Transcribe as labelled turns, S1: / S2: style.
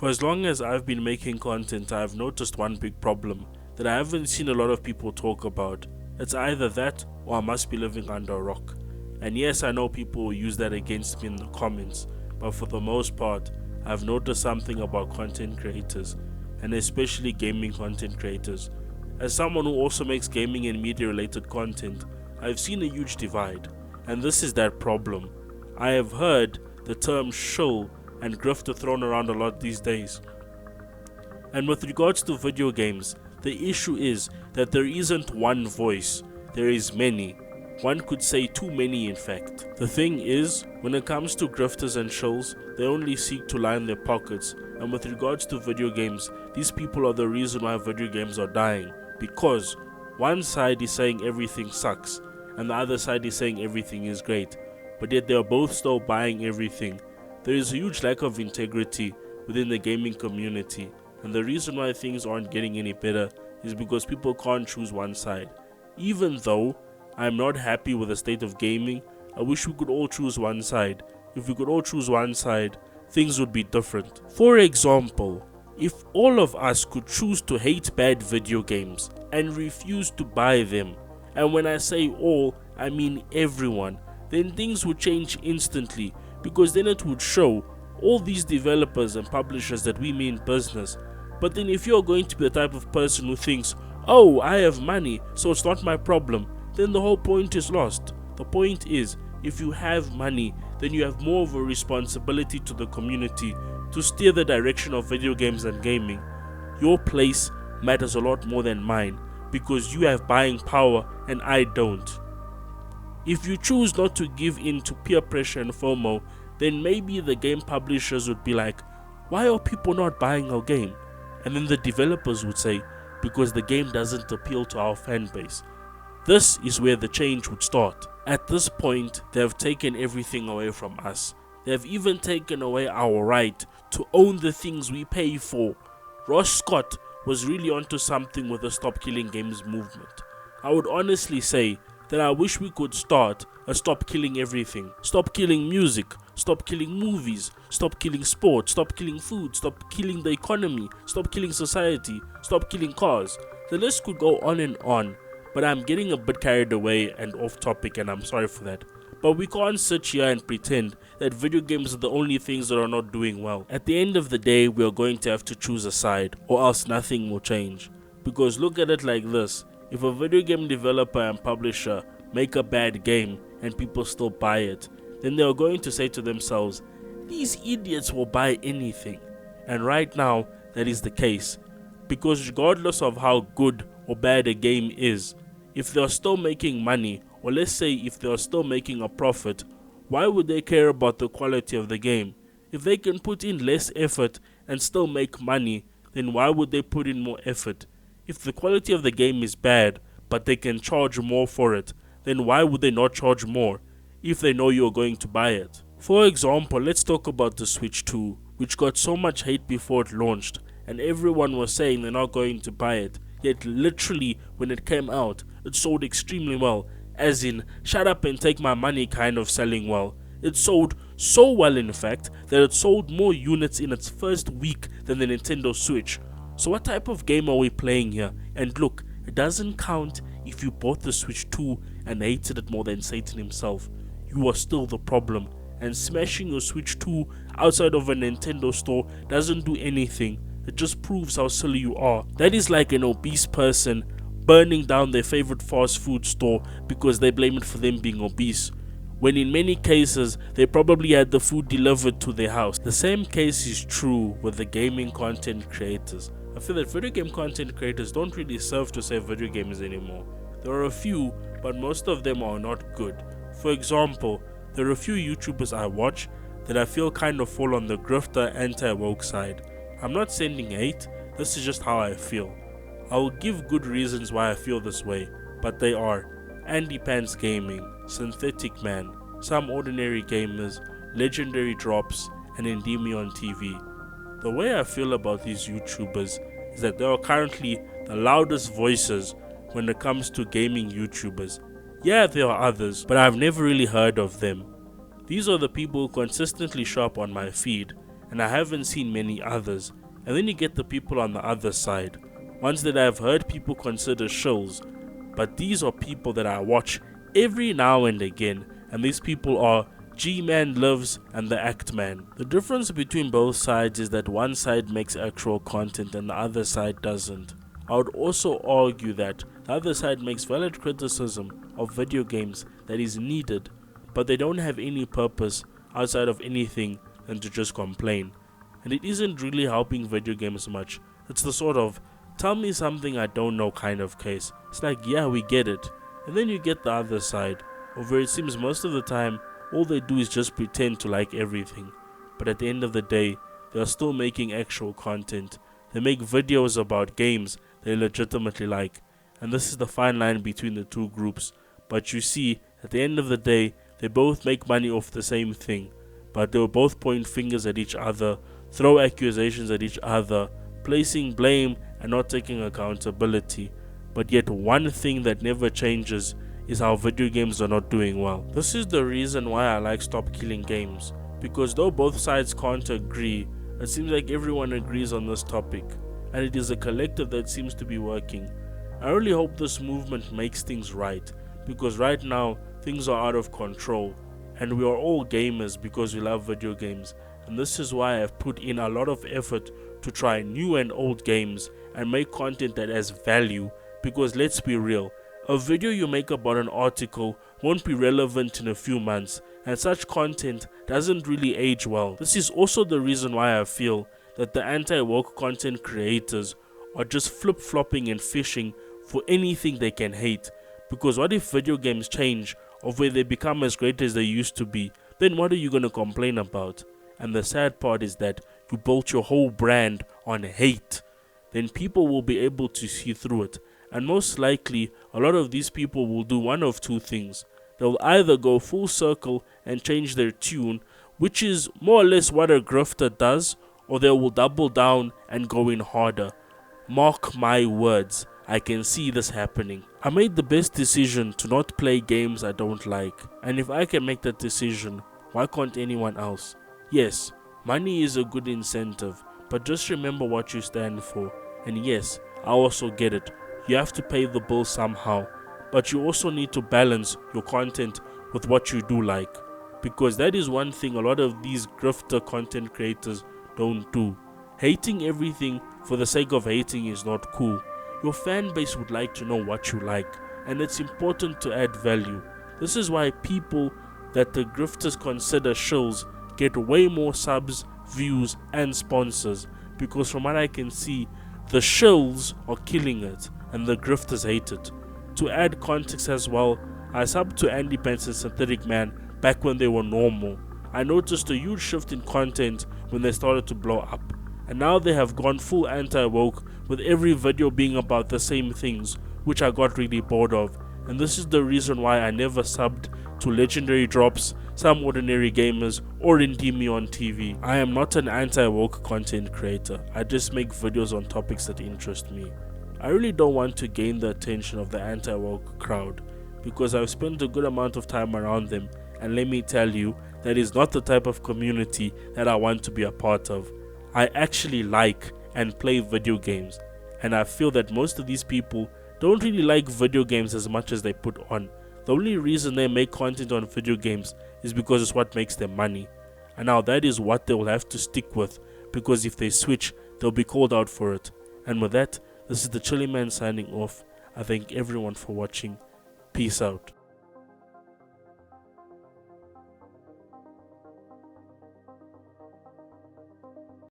S1: For as long as I've been making content, I've noticed one big problem that I haven't seen a lot of people talk about. It's either that or I must be living under a rock. And yes, I know people will use that against me in the comments, but for the most part, I've noticed something about content creators, and especially gaming content creators. As someone who also makes gaming and media related content, I've seen a huge divide, and this is that problem. I have heard the term shill and grifter thrown around a lot these days. And with regards to video games, the issue is that there isn't one voice, there is many. One could say too many in fact. The thing is, when it comes to grifters and shills, they only seek to line their pockets, and with regards to video games, these people are the reason why video games are dying, because one side is saying everything sucks, and the other side is saying everything is great, but yet they are both still buying everything. There is a huge lack of integrity within the gaming community, and the reason why things aren't getting any better is because people can't choose one side. Even though I'm not happy with the state of gaming, I wish we could all choose one side. If we could all choose one side, things would be different. For example, if all of us could choose to hate bad video games and refuse to buy them, and when I say all, I mean everyone, then things would change instantly, because then it would show all these developers and publishers that we mean business. But then if you're going to be the type of person who thinks, oh, I have money, so it's not my problem, then the whole point is lost. The point is, if you have money, then you have more of a responsibility to the community to steer the direction of video games and gaming. Your place matters a lot more than mine, because you have buying power and I don't. If you choose not to give in to peer pressure and FOMO, then maybe the game publishers would be like, why are people not buying our game? And then the developers would say, because the game doesn't appeal to our fan base. This is where the change would start. At this point, they have taken everything away from us. They have even taken away our right to own the things we pay for. Ross Scott was really onto something with the Stop Killing Games movement. I would honestly say that I wish we could start a stop killing everything. Stop killing music, stop killing movies, stop killing sport, stop killing food, stop killing the economy, stop killing society, stop killing cars. The list could go on, but I'm getting a bit carried away and off topic, and I'm sorry for that. But we can't sit here and pretend that video games are the only things that are not doing well. At the end of the day, we are going to have to choose a side, or else nothing will change. Because look at it like this. If a video game developer and publisher make a bad game and people still buy it, then they are going to say to themselves, these idiots will buy anything. And right now, that is the case. Because regardless of how good or bad a game is, if they are still making money, or let's say if they are still making a profit, why would they care about the quality of the game? If they can put in less effort and still make money, then why would they put in more effort? If the quality of the game is bad, but they can charge more for it, then why would they not charge more if they know you're going to buy it? For example, let's talk about the Switch 2, which got so much hate before it launched, and everyone was saying they're not going to buy it, yet literally when it came out, it sold extremely well, as in, shut up and take my money kind of selling well. It sold so well in fact, that it sold more units in its first week than the Nintendo Switch. So what type of game are we playing here? And look, it doesn't count if you bought the Switch 2 and hated it more than Satan himself. You are still the problem, and smashing your Switch 2 outside of a Nintendo store doesn't do anything. It just proves how silly you are. That is like an obese person burning down their favorite fast food store because they blame it for them being obese, when in many cases they probably had the food delivered to their house. The same case is true with the gaming content creators. I feel that video game content creators don't really serve to save video games anymore. There are a few, but most of them are not good. For example, there are a few YouTubers I watch that I feel kind of fall on the grifter anti-woke side. I'm not sending hate, this is just how I feel. I will give good reasons why I feel this way, but they are Andy Pants Gaming, Synthetic Man, Some Ordinary Gamers, Legendary Drops, and Endymion TV. The way I feel about these YouTubers is that they are currently the loudest voices when it comes to gaming YouTubers. Yeah, there are others, but I've never really heard of them. These are the people who consistently show up on my feed, and I haven't seen many others. And then you get the people on the other side, ones that I've heard people consider shills, but these are people that I watch every now and again, and these people are G-Man Lives and the Act Man. The difference between both sides is that one side makes actual content and the other side doesn't. I would also argue that the other side makes valid criticism of video games that is needed, but they don't have any purpose outside of anything than to just complain. And it isn't really helping video games much. It's the sort of, tell me something I don't know kind of case. It's like, yeah, we get it. And then you get the other side, of where it seems most of the time, all they do is just pretend to like everything. But at the end of the day, they are still making actual content. They make videos about games they legitimately like. And this is the fine line between the two groups. But you see, at the end of the day, they both make money off the same thing. But they will both point fingers at each other, throw accusations at each other, placing blame and not taking accountability. But yet one thing that never changes is how video games are not doing well. This is the reason why I like Stop Killing Games, because though both sides can't agree, it seems like everyone agrees on this topic, and it is a collective that seems to be working. I really hope this movement makes things right, because right now things are out of control, and we are all gamers because we love video games, and this is why I've put in a lot of effort to try new and old games and make content that has value, because let's be real, a video you make about an article won't be relevant in a few months, and such content doesn't really age well. This is also the reason why I feel that the anti-woke content creators are just flip-flopping and fishing for anything they can hate, because what if video games change or where they become as great as they used to be? Then what are you going to complain about? And the sad part is that you built your whole brand on hate. Then people will be able to see through it. And most likely, a lot of these people will do one of two things. They'll either go full circle and change their tune, which is more or less what a grifter does, or they will double down and go in harder. Mark my words, I can see this happening. I made the best decision to not play games I don't like. And if I can make that decision, why can't anyone else? Yes, money is a good incentive, but just remember what you stand for. And yes, I also get it. You have to pay the bill somehow, but you also need to balance your content with what you do like, because that is one thing a lot of these grifter content creators don't do. Hating everything for the sake of hating is not cool. Your fan base would like to know what you like, and it's important to add value. This is why people that the grifters consider shills get way more subs, views and sponsors, because from what I can see, the shills are killing it and the grifters hate it. To add context as well, I subbed to Andy Pence and Synthetic Man back when they were normal. I noticed a huge shift in content when they started to blow up, and now they have gone full anti-woke with every video being about the same things, which I got really bored of, and this is the reason why I never subbed to Legendary Drops, Some Ordinary Gamers or Indie on TV. I am not an anti-woke content creator, I just make videos on topics that interest me. I really don't want to gain the attention of the anti-woke crowd, because I've spent a good amount of time around them, and let me tell you, that is not the type of community that I want to be a part of. I actually like and play video games, and I feel that most of these people don't really like video games as much as they put on. The only reason they make content on video games is because it's what makes them money, and now that is what they will have to stick with, because if they switch, they'll be called out for it. And with that, this is the Chilly Man signing off. I thank everyone for watching. Peace out.